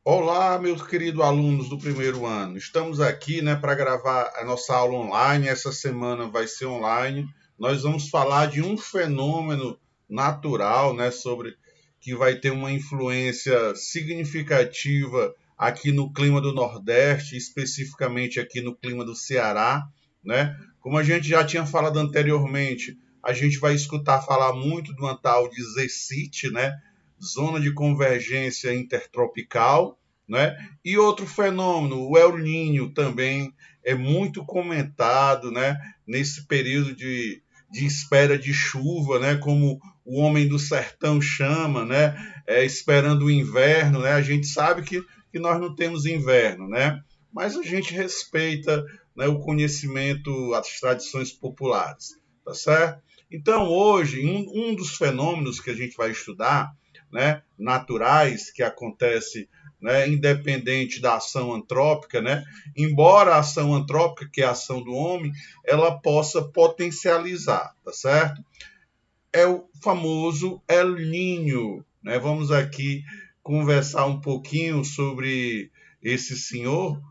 Olá, meus queridos alunos do primeiro ano. Estamos aqui, para gravar a nossa aula online. Essa semana vai ser online. Nós vamos falar de um fenômeno natural, sobre que vai ter uma influência significativa aqui no clima do Nordeste, especificamente aqui no clima do Ceará, né? Como a gente já tinha falado anteriormente, a gente vai escutar falar muito de uma tal de ZCIT, né? Zona de Convergência Intertropical, né? E outro fenômeno, o El Niño, também é muito comentado, nesse período de espera de chuva, como o homem do sertão chama, esperando o inverno. Né? A gente sabe que nós não temos inverno, mas a gente respeita, o conhecimento, as tradições populares, tá certo? Então, hoje, um dos fenômenos que a gente vai estudar, naturais, que acontece, independente da ação antrópica, embora a ação antrópica, que é a ação do homem, ela possa potencializar, tá certo? É o famoso El Niño, Vamos aqui conversar um pouquinho sobre esse senhor,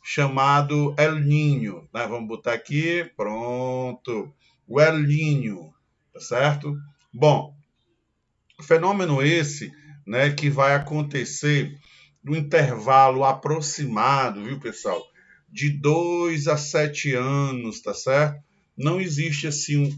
chamado El Niño, Vamos botar aqui, pronto, o El Niño, tá certo? Bom, fenômeno esse, que vai acontecer no intervalo aproximado, viu, pessoal? De 2 a 7 anos, tá certo? Não existe assim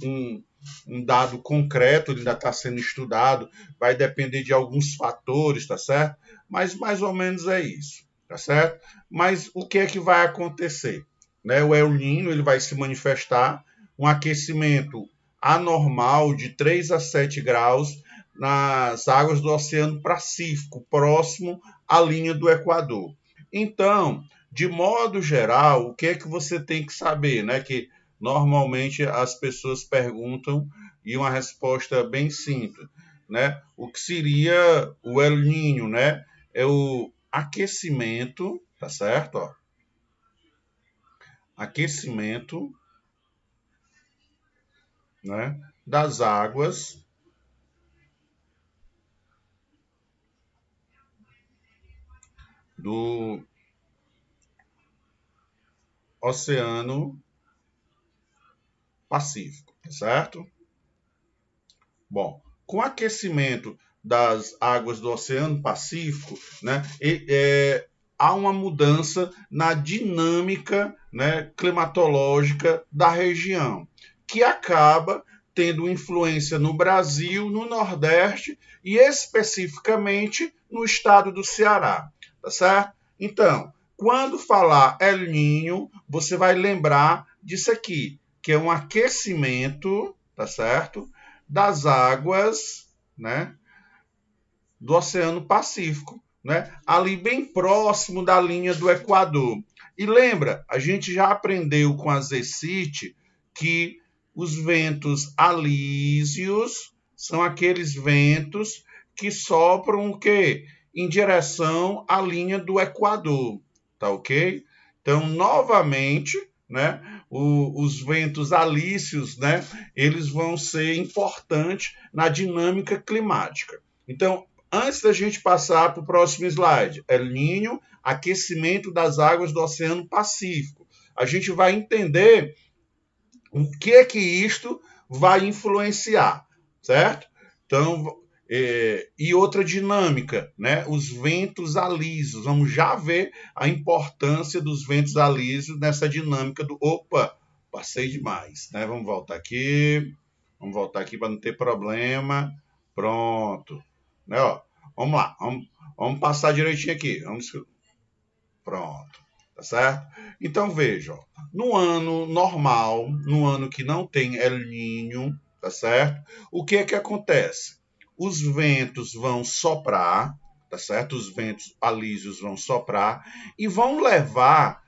um dado concreto, ele ainda está sendo estudado, vai depender de alguns fatores, tá certo? Mas mais ou menos é isso, tá certo? Mas o que é que vai acontecer? O El Niño ele vai se manifestar um aquecimento anormal de 3 a 7 graus nas águas do Oceano Pacífico, próximo à linha do Equador. Então, de modo geral, o que é que você tem que saber, Que normalmente as pessoas perguntam e uma resposta bem simples, O que seria o El Niño, É o aquecimento, tá certo? Ó, aquecimento, das águas do Oceano Pacífico, tá certo? Bom, com o aquecimento das águas do Oceano Pacífico, há uma mudança na dinâmica, climatológica da região, que acaba tendo influência no Brasil, no Nordeste e especificamente no estado do Ceará, tá certo? Então, quando falar El Niño, você vai lembrar disso aqui, que é um aquecimento, tá certo? Das águas, do Oceano Pacífico, ali bem próximo da linha do Equador. E lembra, a gente já aprendeu com a ZCIT que os ventos alísios são aqueles ventos que sopram o quê? Em direção à linha do Equador, tá ok? Então, novamente, os ventos alísios, eles vão ser importantes na dinâmica climática. Então, antes da gente passar para o próximo slide, El Niño, aquecimento das águas do Oceano Pacífico. A gente vai entender o que é que isto vai influenciar, certo? Então, e outra dinâmica, os ventos alísios. Vamos já ver a importância dos ventos alísios nessa dinâmica do... Opa, passei demais, Vamos voltar aqui. Vamos voltar aqui para não ter problema. Pronto. Ó, vamos lá. Vamos passar direitinho aqui. Pronto. Tá certo? Então, veja. Ó, no ano normal, no ano que não tem El Niño, tá certo? O que é que acontece? Os ventos vão soprar, tá certo? Os ventos alísios vão soprar e vão levar,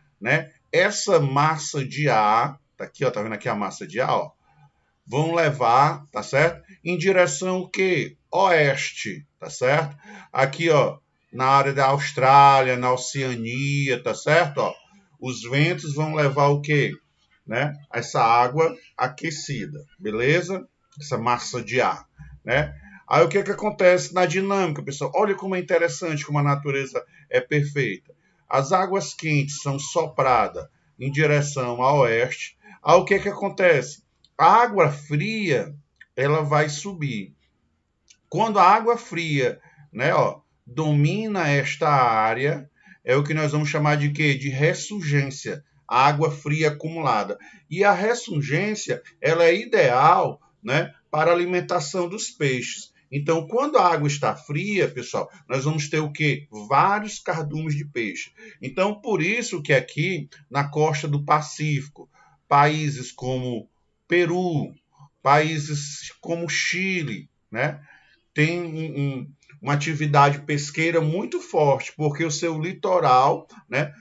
essa massa de ar, tá aqui, ó, tá vendo aqui a massa de ar, ó? Vão levar, tá certo? Em direção o quê? Oeste, tá certo? Aqui, ó, na área da Austrália, na Oceania, tá certo? Ó, os ventos vão levar o quê? Essa água aquecida, beleza? Essa massa de ar, Aí o que que acontece na dinâmica, pessoal? Olha como é interessante, como a natureza é perfeita. As águas quentes são sopradas em direção a oeste. Aí o que que acontece? A água fria, ela vai subir. Quando a água fria, né, ó, domina esta área, é o que nós vamos chamar de quê? De ressurgência, água fria acumulada. E a ressurgência, ela é ideal, né, para a alimentação dos peixes. Então, quando a água está fria, pessoal, nós vamos ter o quê? Vários cardumes de peixe. Então, por isso que aqui na costa do Pacífico, países como Peru, países como Chile, né, tem uma atividade pesqueira muito forte, porque o seu litoral, né,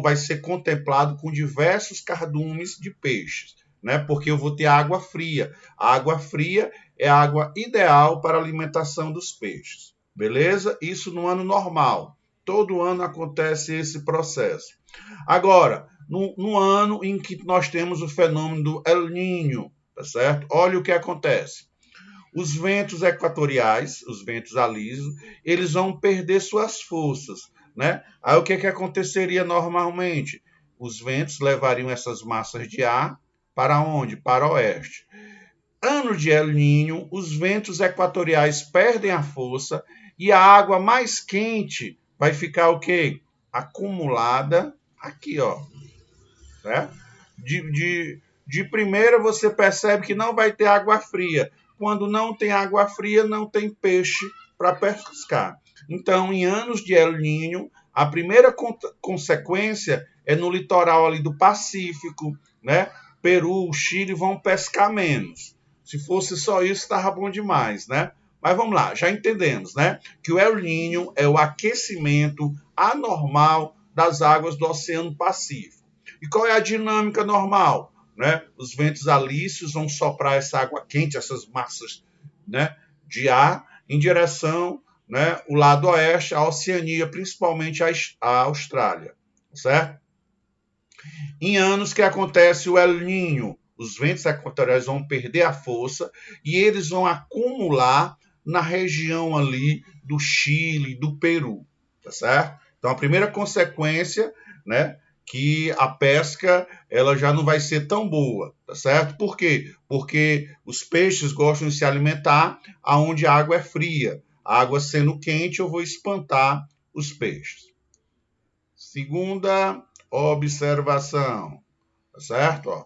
vai ser contemplado com diversos cardumes de peixes, né, porque eu vou ter água fria. A água fria é a água ideal para a alimentação dos peixes, beleza? Isso no ano normal. Todo ano acontece esse processo. Agora, no ano em que nós temos o fenômeno do El Niño, tá certo? Olha o que acontece. Os ventos equatoriais, os ventos alísios, eles vão perder suas forças, né? Aí o que que aconteceria normalmente? Os ventos levariam essas massas de ar para onde? Para o oeste. Ano de El Niño, os ventos equatoriais perdem a força e a água mais quente vai ficar o quê? Acumulada aqui, ó, né? De primeira você percebe que não vai ter água fria. Quando não tem água fria, não tem peixe para pescar. Então, em anos de El Niño, a primeira consequência é no litoral ali do Pacífico, né? Peru, Chile vão pescar menos. Se fosse só isso, estava bom demais, né? Mas vamos lá, já entendemos, né? Que o El Niño é o aquecimento anormal das águas do Oceano Pacífico. E qual é a dinâmica normal? Né? Os ventos alísios vão soprar essa água quente, essas massas, né, de ar, em direção, né, o lado oeste, a Oceania, principalmente a Austrália, certo? Em anos que acontece o El Niño, os ventos equatoriais vão perder a força e eles vão acumular na região ali do Chile, do Peru, tá certo? Então a primeira consequência, né, que a pesca ela já não vai ser tão boa, tá certo? Por quê? Porque os peixes gostam de se alimentar aonde a água é fria. A água sendo quente, eu vou espantar os peixes. Segunda observação, tá certo? Ó.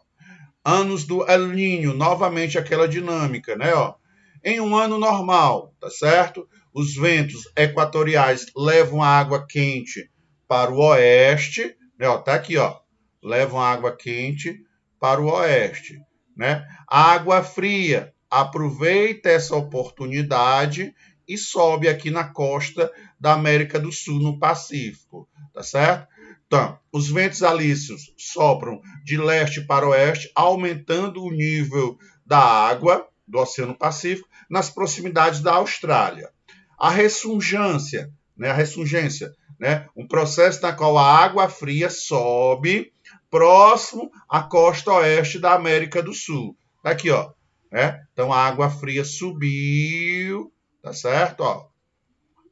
Anos do El Niño, novamente aquela dinâmica, né? Ó. Em um ano normal, tá certo? Os ventos equatoriais levam a água quente para o oeste, né? Ó, tá aqui, ó. Levam a água quente para o oeste, né? A água fria aproveita essa oportunidade e sobe aqui na costa da América do Sul, no Pacífico, tá certo? Então, os ventos alísios sopram de leste para oeste, aumentando o nível da água do Oceano Pacífico nas proximidades da Austrália. A ressurgência, né, um processo na qual a água fria sobe próximo à costa oeste da América do Sul. Tá aqui, ó. Né? Então a água fria subiu, tá certo? Ó.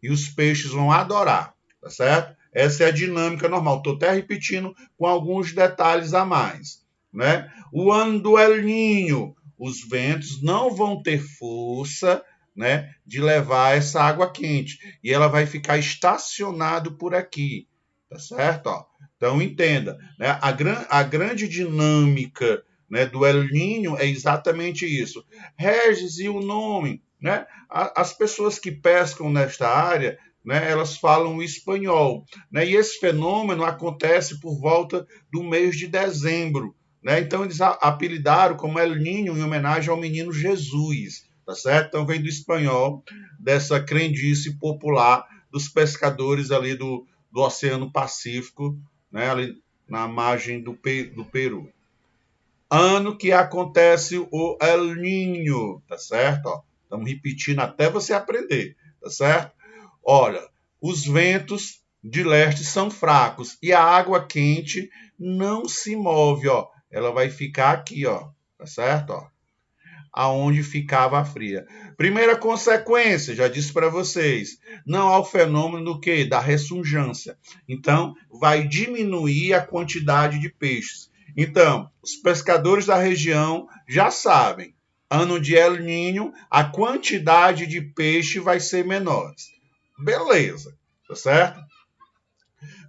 E os peixes vão adorar, tá certo? Essa é a dinâmica normal. Estou até repetindo com alguns detalhes a mais, né? O ano do El Niño, os ventos não vão ter força, né, de levar essa água quente e ela vai ficar estacionado por aqui, tá certo? Ó. Então entenda, né? A grande dinâmica, né, do El Niño é exatamente isso. Regis e o nome, né? As pessoas que pescam nesta área, né, elas falam espanhol, né? E esse fenômeno acontece por volta do mês de dezembro, né? Então eles apelidaram como El Niño em homenagem ao menino Jesus, tá certo? Então vem do espanhol, dessa crendice popular dos pescadores ali do Oceano Pacífico, né, ali na margem do Peru. Ano que acontece o El Niño, tá certo? Ó, estamos repetindo até você aprender, tá certo? Olha, os ventos de leste são fracos e a água quente não se move, ó. Ela vai ficar aqui, ó, tá certo? Ó. aonde ficava a fria. Primeira consequência, já disse para vocês, não há o fenômeno do quê? Da ressurgência. Então, vai diminuir a quantidade de peixes. Então, os pescadores da região já sabem, ano de El Niño, a quantidade de peixe vai ser menor. Beleza, tá certo?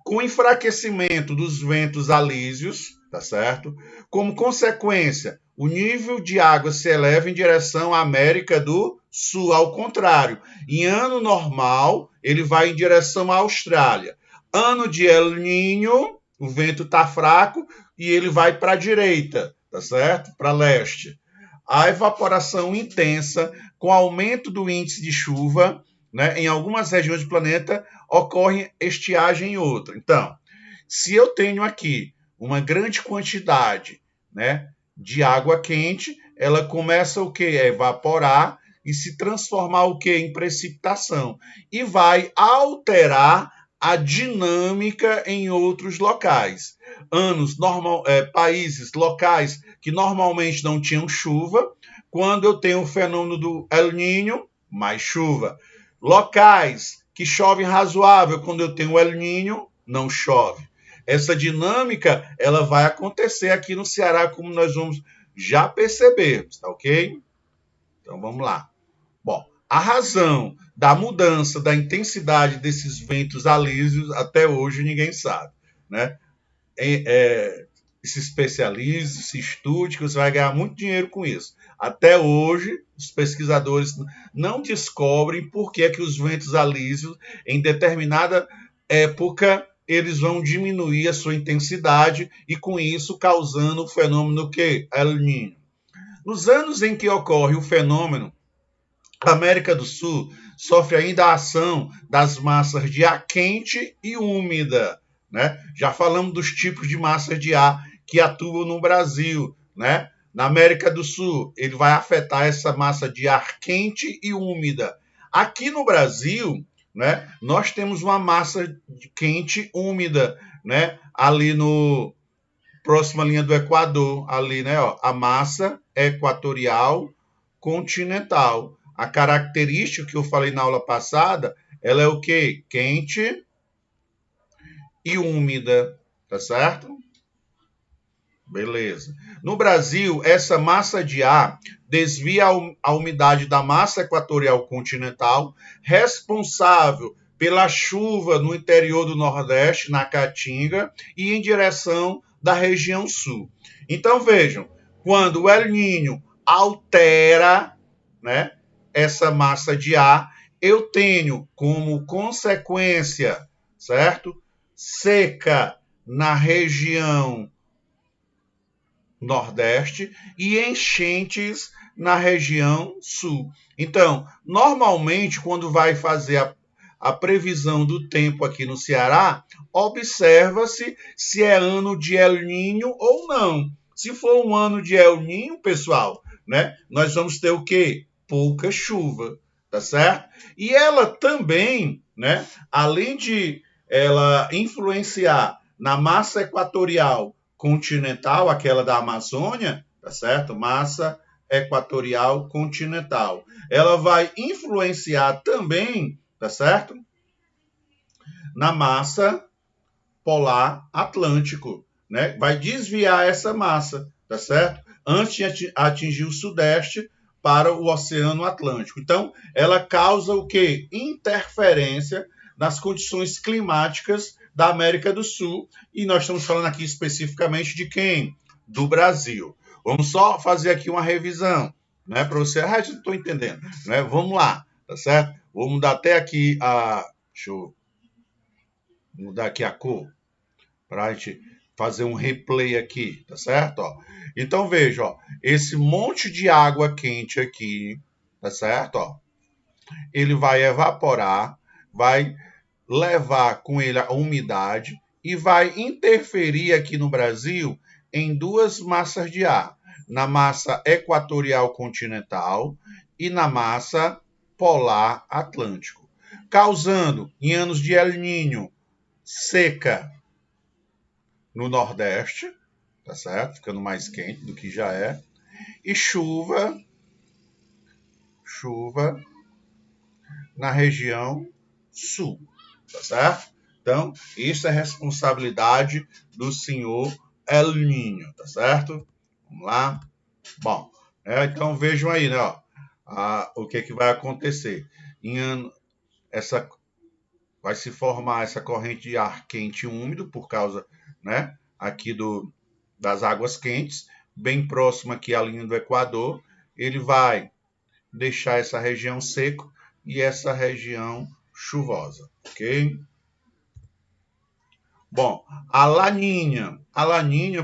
Com o enfraquecimento dos ventos alísios, tá certo? Como consequência, o nível de água se eleva em direção à América do Sul, ao contrário. Em ano normal, ele vai em direção à Austrália. Ano de El Niño, o vento está fraco e ele vai para a direita, tá certo? Para leste. A evaporação intensa, com aumento do índice de chuva, né, em algumas regiões do planeta, ocorre estiagem em outra. Então, se eu tenho aqui uma grande quantidade, né, de água quente, ela começa o quê? A evaporar e se transformar o quê? Em precipitação. E vai alterar a dinâmica em outros locais. Países locais que normalmente não tinham chuva, quando eu tenho o fenômeno do El Niño, mais chuva. Locais que chovem razoável, quando eu tenho o El Niño, não chove. Essa dinâmica ela vai acontecer aqui no Ceará, como nós vamos já perceber, tá ok? Então vamos lá. Bom, a razão da mudança da intensidade desses ventos alísios até hoje ninguém sabe, né? Se especialize, se estude, que você vai ganhar muito dinheiro com isso. Até hoje, os pesquisadores não descobrem por que é que os ventos alísios, em determinada época, eles vão diminuir a sua intensidade e, com isso, causando o fenômeno que? El Niño. Nos anos em que ocorre o fenômeno, a América do Sul sofre ainda a ação das massas de ar quente e úmida, né? Já falamos dos tipos de massas de ar que atuam no Brasil, né? Na América do Sul, ele vai afetar essa massa de ar quente e úmida. Aqui no Brasil, né, nós temos uma massa quente úmida, né? Ali no próxima linha do Equador, ali, né, ó, a massa equatorial continental. A característica que eu falei na aula passada, ela é o quê? Quente e úmida, tá certo? Beleza. No Brasil, essa massa de ar desvia a umidade da massa equatorial continental, responsável pela chuva no interior do Nordeste, na Caatinga, e em direção da região sul. Então, vejam, quando o El Niño altera, né, essa massa de ar, eu tenho como consequência, certo? Seca na região Nordeste e enchentes na região Sul. Então, normalmente, quando vai fazer a previsão do tempo aqui no Ceará, observa-se se é ano de El Niño ou não. Se for um ano de El Niño, pessoal, né, nós vamos ter o quê? Pouca chuva, tá certo? E ela também, né, além de ela influenciar na massa equatorial continental, aquela da Amazônia, tá certo? Massa equatorial continental. Ela vai influenciar também, tá certo? Na massa polar atlântico, né? Vai desviar essa massa, tá certo? Antes de atingir o sudeste para o Oceano Atlântico. Então, ela causa o quê? Interferência nas condições climáticas da América do Sul, e nós estamos falando aqui especificamente de quem? Do Brasil. Vamos só fazer aqui uma revisão, né, para você. Ah, eu estou entendendo, né? Vamos lá, tá certo? Vou mudar até aqui deixa eu mudar aqui a cor para a gente fazer um replay aqui, tá certo? Ó. Então veja, ó, esse monte de água quente aqui, tá certo? Ó, ele vai evaporar, vai levar com ele a umidade e vai interferir aqui no Brasil em duas massas de ar, na massa equatorial continental e na massa polar atlântico, causando, em anos de El Niño, seca no Nordeste, tá certo? Ficando mais quente do que já é, e chuva chuva na região sul, tá certo? Então, isso é responsabilidade do senhor El Niño, tá certo? Vamos lá. Bom, então vejam aí, né, o que vai acontecer. Vai se formar essa corrente de ar quente e úmido por causa, né, aqui das águas quentes, bem próxima aqui à linha do Equador. Ele vai deixar essa região seca e essa região chuvosa, ok? Bom, a laninha,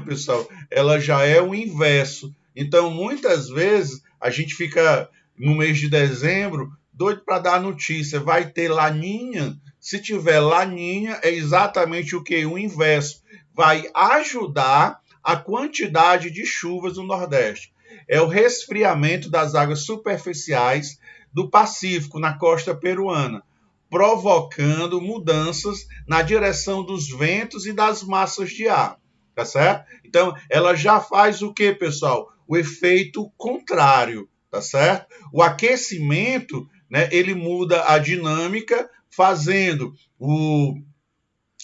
pessoal, ela já é o inverso. Então, muitas vezes, a gente fica no mês de dezembro doido para dar notícia. Vai ter laninha? Se tiver laninha, é exatamente o que? O inverso. Vai ajudar a quantidade de chuvas no Nordeste. É o resfriamento das águas superficiais do Pacífico, na costa peruana, provocando mudanças na direção dos ventos e das massas de ar, tá certo? Então, ela já faz o que, pessoal? O efeito contrário, tá certo? O aquecimento, né, ele muda a dinâmica, fazendo o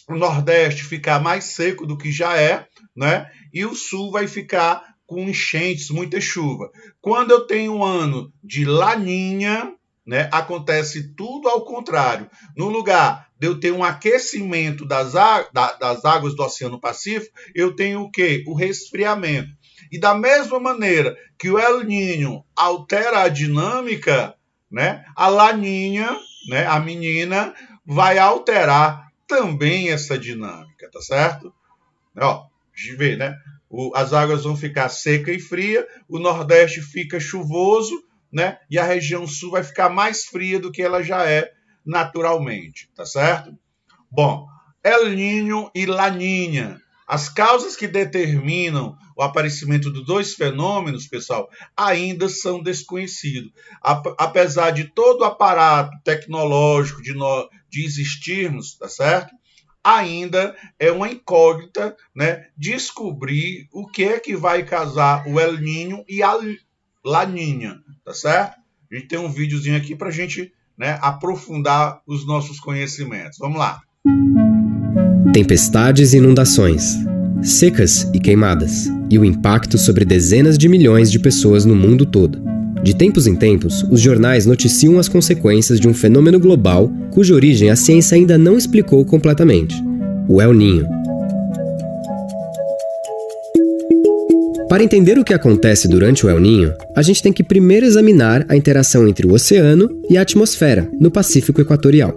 Nordeste ficar mais seco do que já é, né? E o Sul vai ficar com enchentes, muita chuva. Quando eu tenho um ano de laninha, né, acontece tudo ao contrário. No lugar de eu ter um aquecimento das águas do Oceano Pacífico, eu tenho o quê? O resfriamento. E da mesma maneira que o El Niño altera a dinâmica, né, a laninha, né, a menina, vai alterar também essa dinâmica, tá certo? Ó, de ver, né? As águas vão ficar seca e fria, o Nordeste fica chuvoso, né? E a região Sul vai ficar mais fria do que ela já é naturalmente, tá certo? Bom, El Niño e Laninha. As causas que determinam o aparecimento dos dois fenômenos, pessoal, ainda são desconhecidos. Apesar de todo o aparato tecnológico de existirmos, tá certo? Ainda é uma incógnita, né, descobrir o que é que vai causar o El Niño e a Laninha, tá certo? A gente tem um videozinho aqui para a gente, né, aprofundar os nossos conhecimentos. Vamos lá. Tempestades e inundações, secas e queimadas, e o impacto sobre dezenas de milhões de pessoas no mundo todo. De tempos em tempos, os jornais noticiam as consequências de um fenômeno global cuja origem a ciência ainda não explicou completamente: o El Niño. Para entender o que acontece durante o El Niño, a gente tem que primeiro examinar a interação entre o oceano e a atmosfera, no Pacífico Equatorial.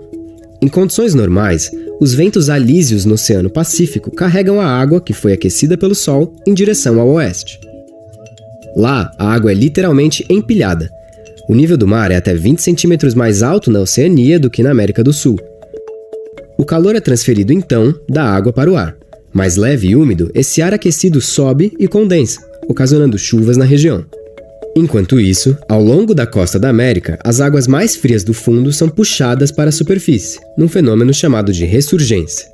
Em condições normais, os ventos alísios no Oceano Pacífico carregam a água que foi aquecida pelo Sol em direção ao oeste. Lá, a água é literalmente empilhada. O nível do mar é até 20 centímetros mais alto na Oceania do que na América do Sul. O calor é transferido, então, da água para o ar. Mais leve e úmido, esse ar aquecido sobe e condensa, ocasionando chuvas na região. Enquanto isso, ao longo da costa da América, as águas mais frias do fundo são puxadas para a superfície, num fenômeno chamado de ressurgência.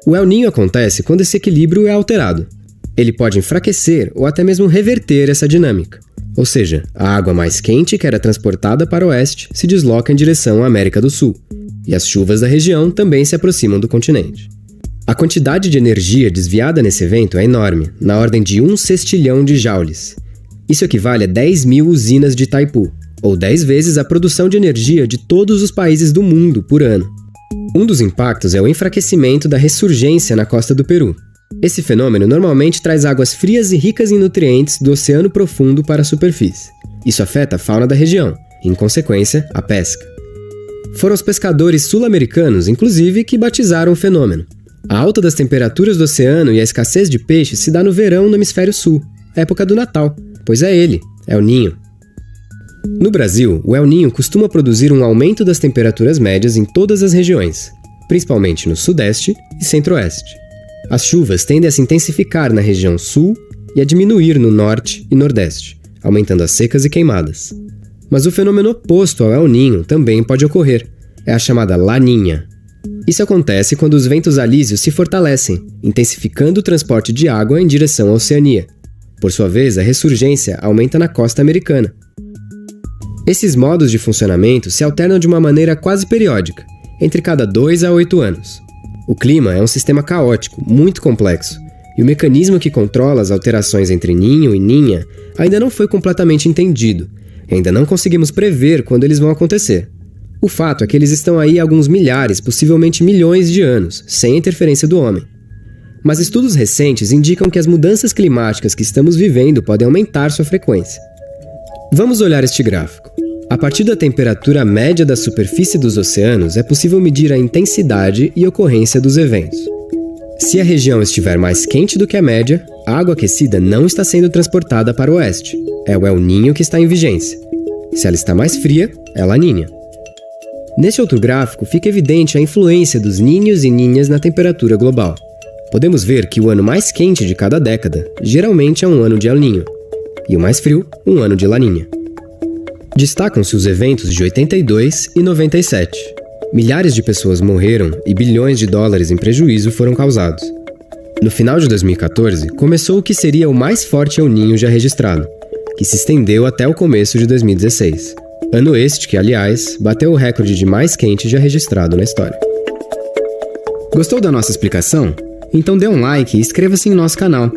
O El Niño acontece quando esse equilíbrio é alterado. Ele pode enfraquecer ou até mesmo reverter essa dinâmica. Ou seja, a água mais quente que era transportada para o oeste se desloca em direção à América do Sul, e as chuvas da região também se aproximam do continente. A quantidade de energia desviada nesse evento é enorme, na ordem de 1 sextilhão de joules. Isso equivale a 10.000 usinas de Itaipu, ou 10 vezes a produção de energia de todos os países do mundo por ano. Um dos impactos é o enfraquecimento da ressurgência na costa do Peru. Esse fenômeno normalmente traz águas frias e ricas em nutrientes do oceano profundo para a superfície. Isso afeta a fauna da região, e, em consequência, a pesca. Foram os pescadores sul-americanos, inclusive, que batizaram o fenômeno. A alta das temperaturas do oceano e a escassez de peixe se dá no verão no hemisfério sul, época do Natal, pois é ele, El Niño. No Brasil, o El Niño costuma produzir um aumento das temperaturas médias em todas as regiões, principalmente no Sudeste e Centro-Oeste. As chuvas tendem a se intensificar na região Sul e a diminuir no Norte e Nordeste, aumentando as secas e queimadas. Mas o fenômeno oposto ao El Niño também pode ocorrer, é a chamada Laninha. Isso acontece quando os ventos alísios se fortalecem, intensificando o transporte de água em direção à Oceania. Por sua vez, a ressurgência aumenta na costa americana. Esses modos de funcionamento se alternam de uma maneira quase periódica, entre cada 2 a 8 anos. O clima é um sistema caótico, muito complexo, e o mecanismo que controla as alterações entre ninho e ninha ainda não foi completamente entendido, e ainda não conseguimos prever quando eles vão acontecer. O fato é que eles estão aí há alguns milhares, possivelmente milhões de anos, sem interferência do homem. Mas estudos recentes indicam que as mudanças climáticas que estamos vivendo podem aumentar sua frequência. Vamos olhar este gráfico. A partir da temperatura média da superfície dos oceanos, é possível medir a intensidade e ocorrência dos eventos. Se a região estiver mais quente do que a média, a água aquecida não está sendo transportada para o oeste. É o El Niño que está em vigência. Se ela está mais fria, é La Niña. Neste outro gráfico, fica evidente a influência dos ninhos e ninhas na temperatura global. Podemos ver que o ano mais quente de cada década geralmente é um ano de El Niño, e o mais frio, um ano de La Niña. Destacam-se os eventos de 82 e 97. Milhares de pessoas morreram e bilhões de dólares em prejuízo foram causados. No final de 2014, começou o que seria o mais forte El Niño já registrado, que se estendeu até o começo de 2016. Ano este que, aliás, bateu o recorde de mais quente já registrado na história. Gostou da nossa explicação? Então dê um like e inscreva-se em nosso canal.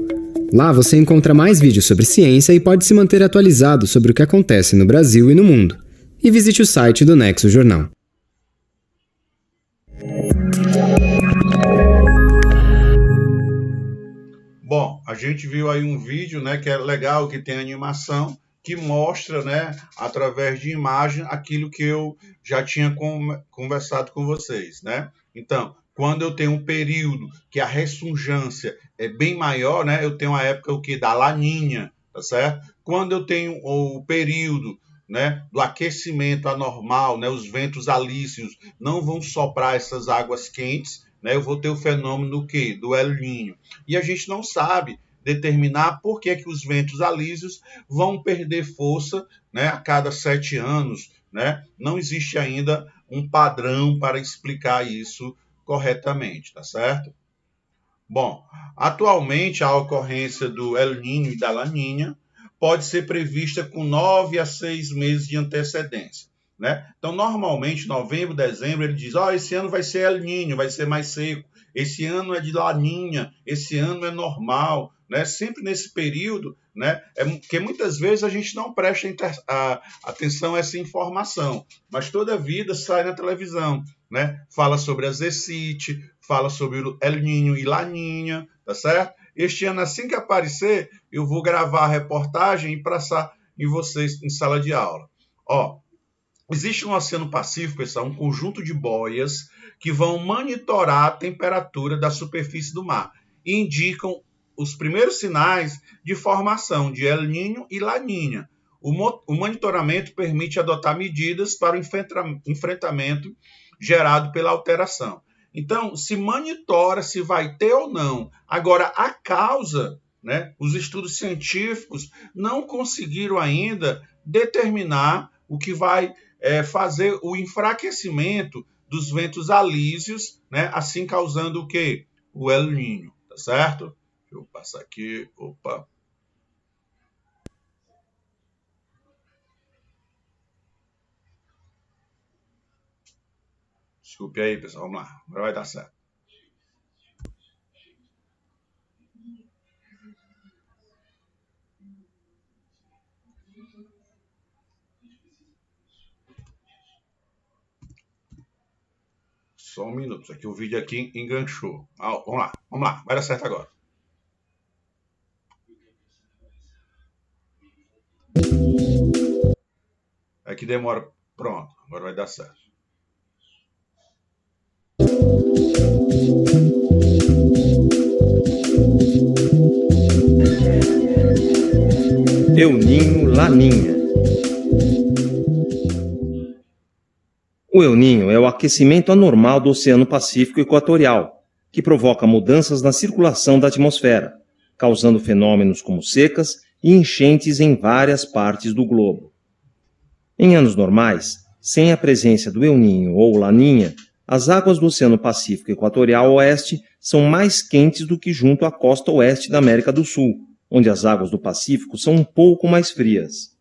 Lá você encontra mais vídeos sobre ciência e pode se manter atualizado sobre o que acontece no Brasil e no mundo. E visite o site do Nexo Jornal. Bom, a gente viu aí um vídeo, né, que é legal, que tem animação, que mostra, né, através de imagem, aquilo que eu já tinha conversado com vocês, né? Então, quando eu tenho um período que a ressungância é bem maior, né, eu tenho a época da laninha, tá certo? Quando eu tenho o período, né, do aquecimento anormal, né, os ventos alísios não vão soprar essas águas quentes, né, eu vou ter o fenômeno do quê? Do El Niño. E a gente não sabe determinar por que os ventos alísios vão perder força, né, a cada 7 anos. Né? Não existe ainda um padrão para explicar isso corretamente, tá certo? Bom, atualmente a ocorrência do El Niño e da La Niña pode ser prevista com 9 a 6 meses de antecedência. Né? Então, normalmente, novembro, dezembro, ele diz, esse ano vai ser El Niño, vai ser mais seco, esse ano é de La Niña, esse ano é normal, né? Sempre nesse período, né? Porque muitas vezes a gente não presta atenção a essa informação, mas toda vida sai na televisão, né? Fala sobre a Zecite, fala sobre o El Niño e La Niña, tá certo? Este ano, assim que aparecer, eu vou gravar a reportagem e passar em vocês em sala de aula. Existe no Oceano Pacífico, pessoal, um conjunto de boias que vão monitorar a temperatura da superfície do mar e indicam os primeiros sinais de formação de El Niño e La Niña. O monitoramento permite adotar medidas para o enfrentamento gerado pela alteração. Então, se monitora se vai ter ou não. Agora, a causa, né, os estudos científicos não conseguiram ainda determinar o que vai fazer o enfraquecimento dos ventos alísios, né, assim causando o quê? O El Niño, tá certo? Deixa eu passar aqui, opa. Desculpe aí, pessoal, vamos lá, agora vai dar certo. Só um minuto, aqui o vídeo aqui enganchou. Vamos lá, vai dar certo agora. É que demora. Pronto, agora vai dar certo. El Niño, La Niña. O El Niño é o aquecimento anormal do Oceano Pacífico Equatorial, que provoca mudanças na circulação da atmosfera, causando fenômenos como secas e enchentes em várias partes do globo. Em anos normais, sem a presença do El Niño ou La Niña, as águas do Oceano Pacífico Equatorial Oeste são mais quentes do que junto à costa oeste da América do Sul, onde as águas do Pacífico são um pouco mais frias.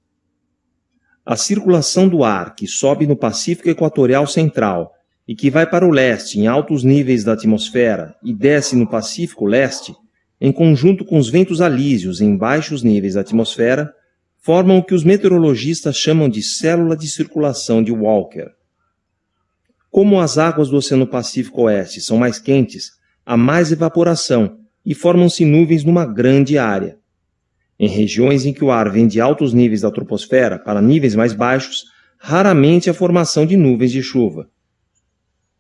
a circulação do ar que sobe no Pacífico Equatorial Central e que vai para o leste em altos níveis da atmosfera e desce no Pacífico Leste, em conjunto com os ventos alísios em baixos níveis da atmosfera, formam o que os meteorologistas chamam de célula de circulação de Walker. Como as águas do Oceano Pacífico Oeste são mais quentes, há mais evaporação e formam-se nuvens numa grande área. Em regiões em que o ar vem de altos níveis da troposfera para níveis mais baixos, raramente há formação de nuvens de chuva.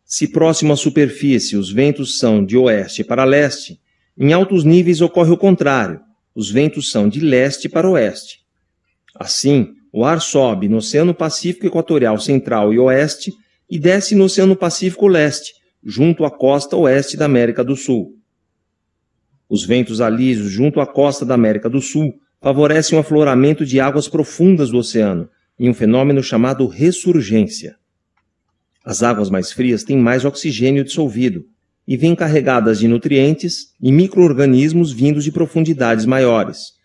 Se próximo à superfície os ventos são de oeste para leste, em altos níveis ocorre o contrário, os ventos são de leste para oeste. Assim, o ar sobe no Oceano Pacífico Equatorial Central e Oeste e desce no Oceano Pacífico Leste, junto à costa oeste da América do Sul. Os ventos alísios junto à costa da América do Sul favorecem o afloramento de águas profundas do oceano, em um fenômeno chamado ressurgência. As águas mais frias têm mais oxigênio dissolvido e vêm carregadas de nutrientes e micro-organismos vindos de profundidades maiores.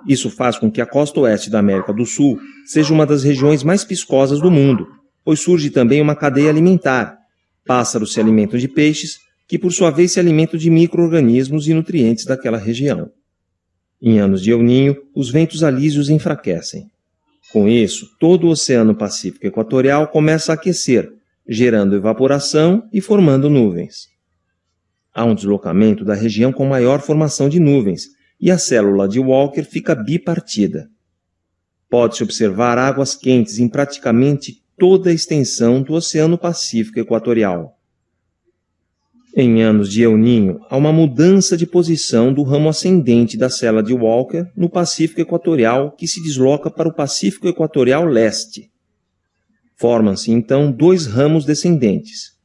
Isso faz com que a costa oeste da América do Sul seja uma das regiões mais piscosas do mundo, pois surge também uma cadeia alimentar. Pássaros se alimentam de peixes, que por sua vez se alimentam de micro-organismos e nutrientes daquela região. Em anos de El Niño, os ventos alísios enfraquecem. Com isso, todo o Oceano Pacífico Equatorial começa a aquecer, gerando evaporação e formando nuvens. Há um deslocamento da região com maior formação de nuvens, e a célula de Walker fica bipartida. Pode-se observar águas quentes em praticamente toda a extensão do Oceano Pacífico Equatorial. Em anos de El Niño, há uma mudança de posição do ramo ascendente da célula de Walker no Pacífico Equatorial, que se desloca para o Pacífico Equatorial Leste. Formam-se, então, dois ramos descendentes,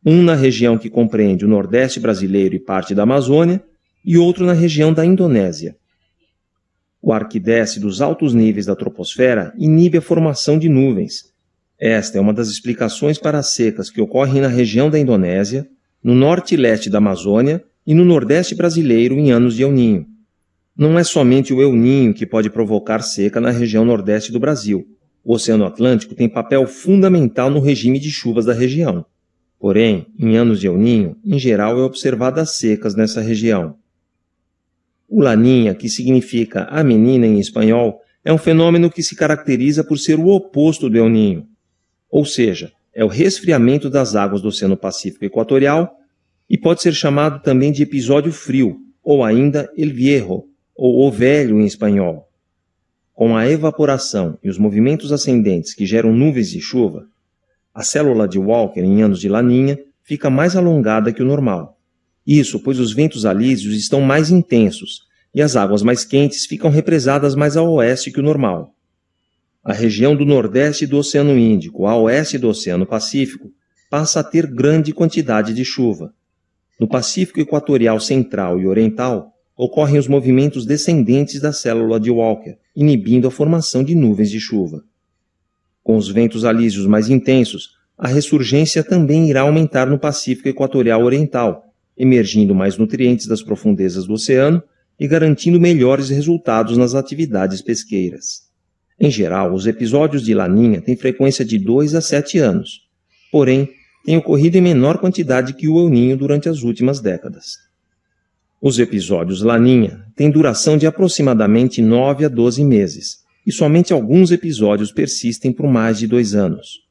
um na região que compreende o Nordeste brasileiro e parte da Amazônia, e outro na região da Indonésia. O ar que desce dos altos níveis da troposfera inibe a formação de nuvens. Esta é uma das explicações para as secas que ocorrem na região da Indonésia, no norte e leste da Amazônia e no Nordeste brasileiro em anos de El Niño. Não é somente o El Niño que pode provocar seca na região nordeste do Brasil. O Oceano Atlântico tem papel fundamental no regime de chuvas da região. Porém, em anos de El Niño, em geral é observadas secas nessa região. O Laninha, que significa a menina em espanhol, é um fenômeno que se caracteriza por ser o oposto do El Niño. Ou seja, é o resfriamento das águas do Oceano Pacífico Equatorial e pode ser chamado também de episódio frio, ou ainda El Viejo, ou o velho em espanhol. Com a evaporação e os movimentos ascendentes que geram nuvens de chuva, a célula de Walker em anos de Laninha fica mais alongada que o normal. Isso pois os ventos alísios estão mais intensos e as águas mais quentes ficam represadas mais a oeste que o normal. A região do nordeste do Oceano Índico, a oeste do Oceano Pacífico, passa a ter grande quantidade de chuva. No Pacífico Equatorial Central e Oriental, ocorrem os movimentos descendentes da célula de Walker, inibindo a formação de nuvens de chuva. Com os ventos alísios mais intensos, a ressurgência também irá aumentar no Pacífico Equatorial Oriental, emergindo mais nutrientes das profundezas do oceano e garantindo melhores resultados nas atividades pesqueiras. Em geral, os episódios de Laninha têm frequência de 2 a 7 anos, porém, têm ocorrido em menor quantidade que o El Niño durante as últimas décadas. Os episódios Laninha têm duração de aproximadamente 9 a 12 meses, e somente alguns episódios persistem por mais de 2 anos.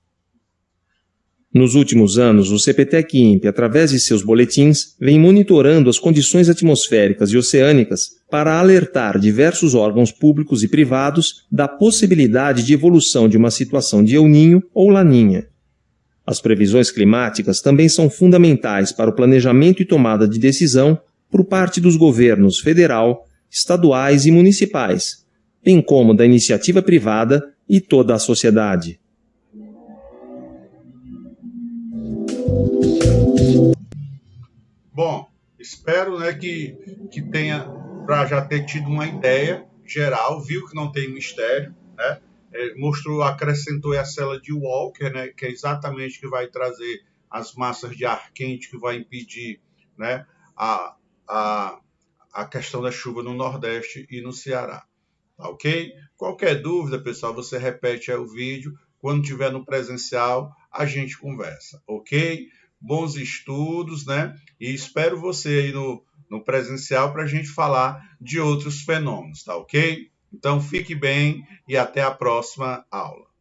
Nos últimos anos, o CPTEC-INPE, através de seus boletins, vem monitorando as condições atmosféricas e oceânicas para alertar diversos órgãos públicos e privados da possibilidade de evolução de uma situação de El Niño ou Laninha. As previsões climáticas também são fundamentais para o planejamento e tomada de decisão por parte dos governos federal, estaduais e municipais, bem como da iniciativa privada e toda a sociedade. Bom, espero que tenha, para já ter tido uma ideia geral, viu que não tem mistério, né? Mostrou, acrescentou a célula de Walker, né? Que é exatamente que vai trazer as massas de ar quente que vai impedir, né? A questão da chuva no Nordeste e no Ceará. tá ok? Qualquer dúvida, pessoal, você repete aí o vídeo. Quando tiver no presencial, a gente conversa, ok? Bons estudos, né? E espero você aí no presencial para a gente falar de outros fenômenos, tá ok? Então, fique bem e até a próxima aula.